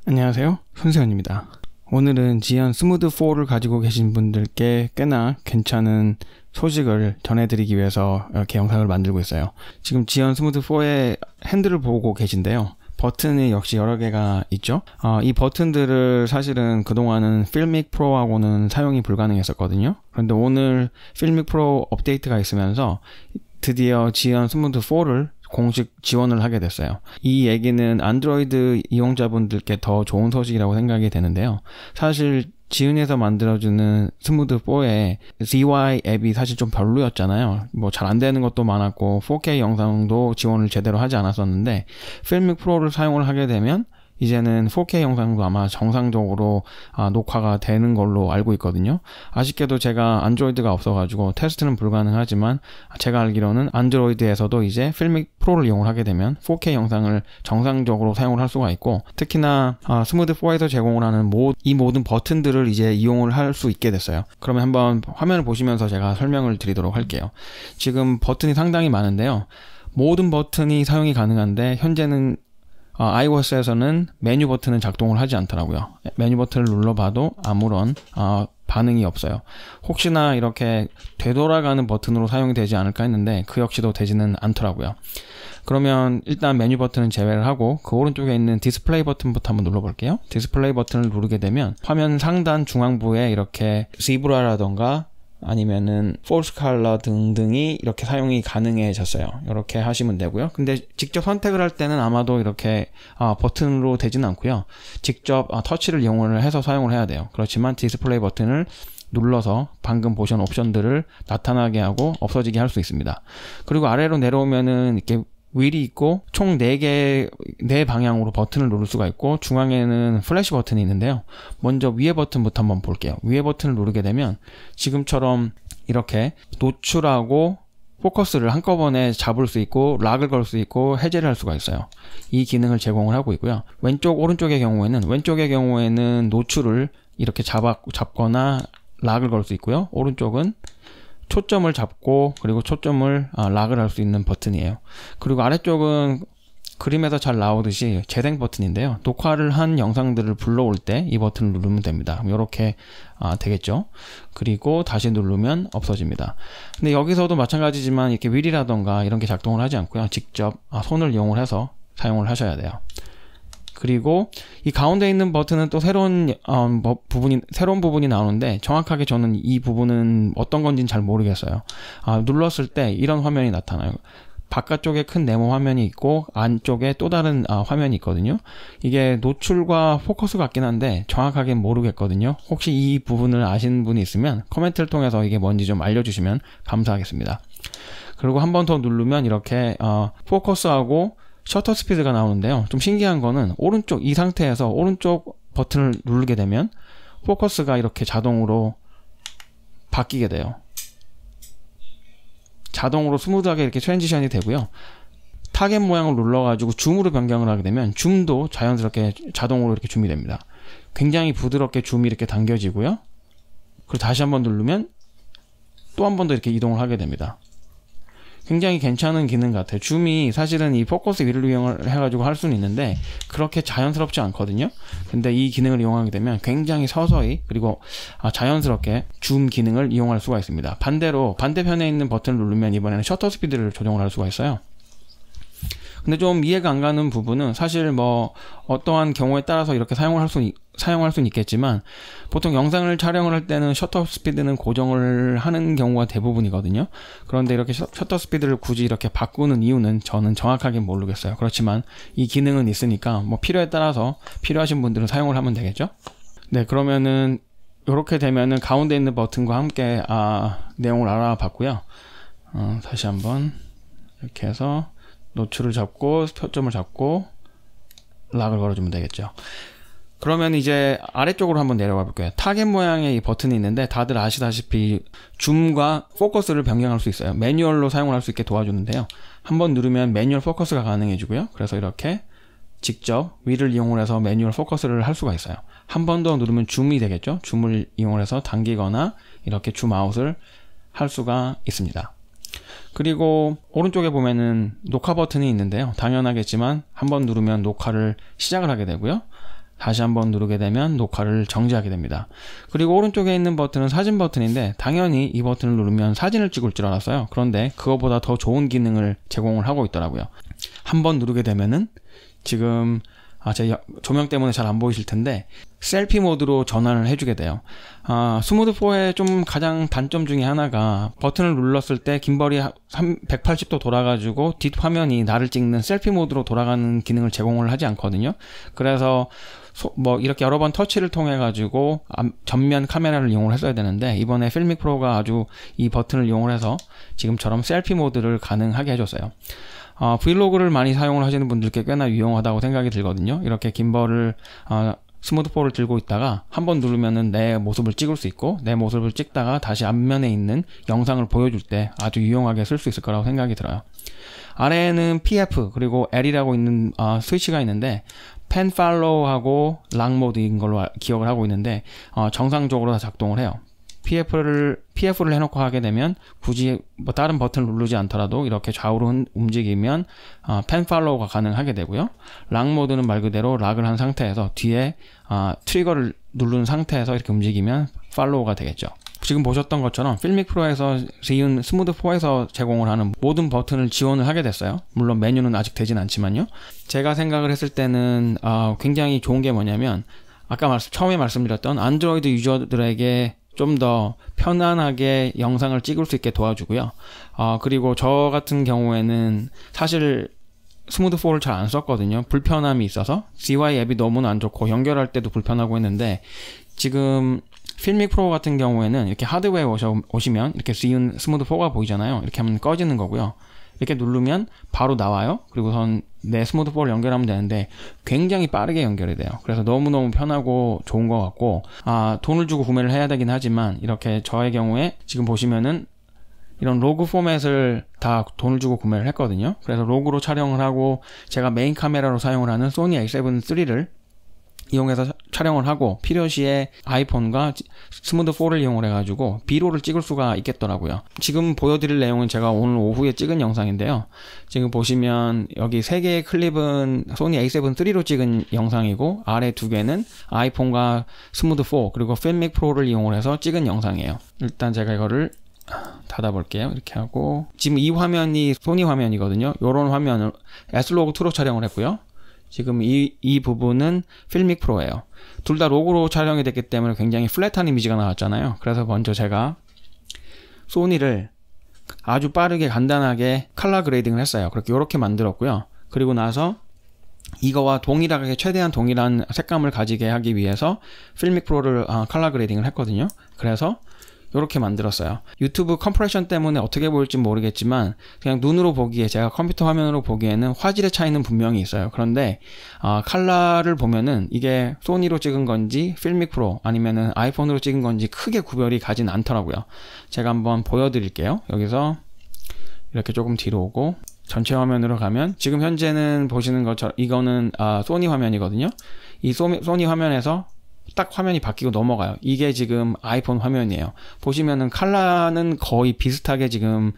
안녕하세요, 손세현입니다. 오늘은 지연 스무드 4를 가지고 계신 분들께 꽤나 괜찮은 소식을 전해드리기 위해서 이렇게 영상을 만들고 있어요. 지금 지연 스무드 4의 핸들을 보고 계신데요. 버튼이 역시 여러 개가 있죠. 이 버튼들을 사실은 그동안은 필믹 프로하고는 사용이 불가능했었거든요. 그런데 오늘 필믹 프로 업데이트가 있으면서 드디어 지연 스무드 4를 공식 지원을 하게 됐어요. 이 얘기는 안드로이드 이용자분들께 더 좋은 소식이라고 생각이 되는데요. 사실 지은에서 만들어주는 스무드4의 ZY 앱이 사실 좀 별로였잖아요. 뭐 잘 안 되는 것도 많았고 4K 영상도 지원을 제대로 하지 않았었는데 필믹 프로를 사용을 하게 되면 이제는 4K 영상도 아마 정상적으로 녹화가 되는 걸로 알고 있거든요. 아쉽게도 제가 안드로이드가 없어가지고 테스트는 불가능하지만 제가 알기로는 안드로이드에서도 이제 필믹 프로를 이용을 하게 되면 4K 영상을 정상적으로 사용을 할 수가 있고, 특히나 스무드4에서 제공을 하는 이 모든 버튼들을 이제 이용을 할 수 있게 됐어요. 그러면 한번 화면을 보시면서 제가 설명을 드리도록 할게요. 지금 버튼이 상당히 많은데요. 모든 버튼이 사용이 가능한데 현재는 iOS에서는 메뉴 버튼은 작동을 하지 않더라고요. 메뉴 버튼을 눌러봐도 아무런 반응이 없어요. 혹시나 이렇게 되돌아가는 버튼으로 사용이 되지 않을까 했는데 그 역시도 되지는 않더라고요. 그러면 일단 메뉴 버튼은 제외를 하고 그 오른쪽에 있는 디스플레이 버튼부터 한번 눌러볼게요. 디스플레이 버튼을 누르게 되면 화면 상단 중앙부에 이렇게 지브라라던가 아니면은 폴스 컬러 등등이 이렇게 사용이 가능해졌어요. 이렇게 하시면 되고요. 근데 직접 선택을 할 때는 아마도 이렇게 버튼으로 되지는 않고요. 직접 터치를 이용을 해서 사용을 해야 돼요. 그렇지만 디스플레이 버튼을 눌러서 방금 보신 옵션들을 나타나게 하고 없어지게 할 수 있습니다. 그리고 아래로 내려오면은 이렇게 휠이 있고 총 4개, 4방향으로 버튼을 누를 수가 있고 중앙에는 플래시 버튼이 있는데요. 먼저 위에 버튼부터 한번 볼게요. 위에 버튼을 누르게 되면 지금처럼 이렇게 노출하고 포커스를 한꺼번에 잡을 수 있고 락을 걸 수 있고 해제를 할 수가 있어요. 이 기능을 제공을 하고 있고요. 오른쪽의 경우에는 노출을 이렇게 잡거나 락을 걸 수 있고요. 오른쪽은 초점을 잡고 그리고 초점을 락을 할 수 있는 버튼이에요. 그리고 아래쪽은 그림에서 잘 나오듯이 재생 버튼인데요. 녹화를 한 영상들을 불러올 때 이 버튼을 누르면 됩니다. 이렇게 되겠죠. 그리고 다시 누르면 없어집니다. 근데 여기서도 마찬가지지만 이렇게 휠이라던가 이런 게 작동을 하지 않고요. 직접 손을 이용을 해서 사용을 하셔야 돼요. 그리고 이 가운데 있는 버튼은 또 새로운 부분이 나오는데 정확하게 저는 이 부분은 어떤 건지는 잘 모르겠어요. 눌렀을 때 이런 화면이 나타나요. 바깥쪽에 큰 네모 화면이 있고 안쪽에 또 다른 화면이 있거든요. 이게 노출과 포커스 같긴 한데 정확하게 모르겠거든요. 혹시 이 부분을 아시는 분이 있으면 코멘트를 통해서 이게 뭔지 좀 알려주시면 감사하겠습니다. 그리고 한 번 더 누르면 이렇게 포커스하고 셔터 스피드가 나오는데요. 좀 신기한 거는 이 상태에서 오른쪽 버튼을 누르게 되면 포커스가 이렇게 자동으로 바뀌게 돼요. 자동으로 스무드하게 이렇게 트랜지션이 되고요. 타겟 모양을 눌러가지고 줌으로 변경을 하게 되면 줌도 자연스럽게 자동으로 이렇게 줌이 됩니다. 굉장히 부드럽게 줌이 이렇게 당겨지고요. 그리고 다시 한번 누르면 또 한 번 더 이렇게 이동을 하게 됩니다. 굉장히 괜찮은 기능 같아요. 줌이 사실은 이 포커스 휠을 이용을 해가지고 할 수는 있는데 그렇게 자연스럽지 않거든요. 근데 이 기능을 이용하게 되면 굉장히 서서히 그리고 자연스럽게 줌 기능을 이용할 수가 있습니다. 반대로 반대편에 있는 버튼을 누르면 이번에는 셔터 스피드를 조정을 할 수가 있어요. 근데 좀 이해가 안 가는 부분은 사실 뭐 어떠한 경우에 따라서 이렇게 사용할 수는 있겠지만 보통 영상을 촬영을 할 때는 셔터 스피드는 고정을 하는 경우가 대부분이거든요. 그런데 이렇게 셔터 스피드를 굳이 이렇게 바꾸는 이유는 저는 정확하게 모르겠어요. 그렇지만 이 기능은 있으니까 뭐 필요에 따라서 필요하신 분들은 사용을 하면 되겠죠. 네, 그러면은 이렇게 되면은 가운데 있는 버튼과 함께 내용을 알아봤고요. 다시 한번 이렇게 해서 노출을 잡고 표점을 잡고 락을 걸어주면 되겠죠. 그러면 이제 아래쪽으로 한번 내려가 볼게요. 타겟 모양의 이 버튼이 있는데 다들 아시다시피 줌과 포커스를 변경할 수 있어요. 매뉴얼로 사용을 할 수 있게 도와주는데요. 한번 누르면 매뉴얼 포커스가 가능해지고요. 그래서 이렇게 직접 휠을 이용을 해서 매뉴얼 포커스를 할 수가 있어요. 한 번 더 누르면 줌이 되겠죠. 줌을 이용을 해서 당기거나 이렇게 줌 아웃을 할 수가 있습니다. 그리고 오른쪽에 보면은 녹화 버튼이 있는데요. 당연하겠지만 한번 누르면 녹화를 시작을 하게 되고요. 다시 한번 누르게 되면 녹화를 정지하게 됩니다. 그리고 오른쪽에 있는 버튼은 사진 버튼인데 당연히 이 버튼을 누르면 사진을 찍을 줄 알았어요. 그런데 그거보다 더 좋은 기능을 제공을 하고 있더라고요. 한번 누르게 되면은 지금 제 조명 때문에 잘 안 보이실 텐데 셀피 모드로 전환을 해주게 돼요. 스무드4의 좀 가장 단점 중에 하나가 버튼을 눌렀을 때 김벌이 180도 돌아가지고 뒷화면이 나를 찍는 셀피 모드로 돌아가는 기능을 제공을 하지 않거든요. 그래서 이렇게 여러 번 터치를 통해 가지고 전면 카메라를 이용을 했어야 되는데 이번에 필믹 프로가 아주 이 버튼을 이용을 해서 지금처럼 셀피 모드를 가능하게 해줬어요. 브이로그를 많이 사용을 하시는 분들께 꽤나 유용하다고 생각이 들거든요. 이렇게 김벌을 스무드4를 들고 있다가 한번 누르면은 내 모습을 찍을 수 있고 내 모습을 찍다가 다시 앞면에 있는 영상을 보여줄 때 아주 유용하게 쓸 수 있을 거라고 생각이 들어요. 아래에는 PF 그리고 L이라고 있는 스위치가 있는데 펜 팔로우하고 락 모드인 걸로 기억을 하고 있는데 정상적으로 다 작동을 해요. PF를 해놓고 하게 되면 굳이 다른 버튼을 누르지 않더라도 이렇게 좌우로 움직이면 펜 팔로우가 가능하게 되고요. 락 모드는 말 그대로 락을 한 상태에서 뒤에 트리거를 누른 상태에서 이렇게 움직이면 팔로우가 되겠죠. 지금 보셨던 것처럼 필믹 프로에서 지은 스무드4에서 제공을 하는 모든 버튼을 지원을 하게 됐어요. 물론 메뉴는 아직 되진 않지만요. 제가 생각을 했을 때는 굉장히 좋은 게 뭐냐면 아까 처음에 말씀드렸던 안드로이드 유저들에게 좀 더 편안하게 영상을 찍을 수 있게 도와주고요. 그리고 저 같은 경우에는 사실 스무드4를 잘 안 썼거든요. 불편함이 있어서 CY 앱이 너무나 안 좋고 연결할 때도 불편하고 했는데 지금 필믹 프로 같은 경우에는 이렇게 하드웨어에 오시면 이렇게 지은 스무드4가 보이잖아요. 이렇게 하면 꺼지는 거고요. 이렇게 누르면 바로 나와요. 그리고선 내 스무드4를 연결하면 되는데 굉장히 빠르게 연결이 돼요. 그래서 너무너무 편하고 좋은 것 같고 돈을 주고 구매를 해야 되긴 하지만 이렇게 저의 경우에 지금 보시면은 이런 로그 포맷을 다 돈을 주고 구매를 했거든요. 그래서 로그로 촬영을 하고 제가 메인 카메라로 사용을 하는 소니 a7 III를 이용해서 촬영을 하고 필요시에 아이폰과 스무드4를 이용을 해가지고 비로를 찍을 수가 있겠더라고요. 지금 보여드릴 내용은 제가 오늘 오후에 찍은 영상인데요. 지금 보시면 여기 3개의 클립은 소니 a7 III로 찍은 영상이고 아래 2개는 아이폰과 스무드4 그리고 필믹 프로를 이용을 해서 찍은 영상이에요. 일단 제가 이거를 닫아볼게요. 이렇게 하고 지금 이 화면이 소니 화면이거든요. 이런 화면을 S로그2로 촬영을 했고요. 지금 이 부분은 필믹 프로예요. 둘 다 로그로 촬영이 됐기 때문에 굉장히 플랫한 이미지가 나왔잖아요. 그래서 먼저 제가 소니를 아주 빠르게 간단하게 컬러 그레이딩을 했어요. 이렇게 만들었고요. 그리고 나서 이거와 동일하게 최대한 동일한 색감을 가지게 하기 위해서 필믹 프로를 컬러 그레이딩을 했거든요. 그래서 이렇게 만들었어요. 유튜브 컴프레션 때문에 어떻게 보일지 모르겠지만 그냥 눈으로 보기에 제가 컴퓨터 화면으로 보기에는 화질의 차이는 분명히 있어요. 그런데 컬러를 보면은 이게 소니로 찍은 건지 필믹 프로 아니면은 아이폰으로 찍은 건지 크게 구별이 가진 않더라고요. 제가 한번 보여드릴게요. 여기서 이렇게 조금 뒤로 오고 전체 화면으로 가면 지금 현재는 보시는 것처럼 이거는 소니 화면이거든요. 이 소니 화면에서 딱 화면이 바뀌고 넘어가요. 이게 지금 아이폰 화면이에요. 보시면은 컬러는 거의 비슷하게 지금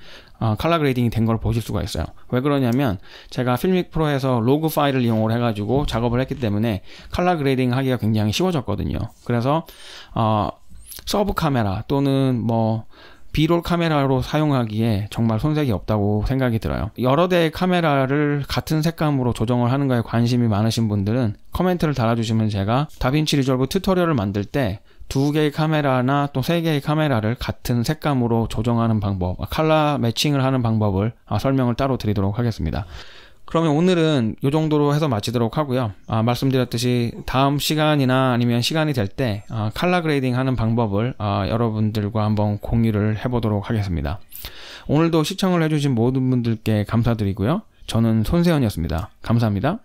컬러 그레이딩이 된 걸 보실 수가 있어요. 왜 그러냐면 제가 필믹 프로에서 로그 파일을 이용을 해가지고 작업을 했기 때문에 컬러 그레이딩 하기가 굉장히 쉬워졌거든요. 그래서 서브 카메라 또는 B롤 카메라로 사용하기에 정말 손색이 없다고 생각이 들어요. 여러 대의 카메라를 같은 색감으로 조정을 하는 거에 관심이 많으신 분들은 코멘트를 달아주시면 제가 다빈치 리졸브 튜토리얼을 만들 때 2개의 카메라나 또 3개의 카메라를 같은 색감으로 조정하는 방법, 컬러 매칭을 하는 방법을 설명을 따로 드리도록 하겠습니다. 그러면 오늘은 이 정도로 해서 마치도록 하고요. 말씀드렸듯이 다음 시간이나 아니면 시간이 될 때 컬러 그레이딩 하는 방법을 여러분들과 한번 공유를 해보도록 하겠습니다. 오늘도 시청을 해주신 모든 분들께 감사드리고요. 저는 손세현이었습니다. 감사합니다.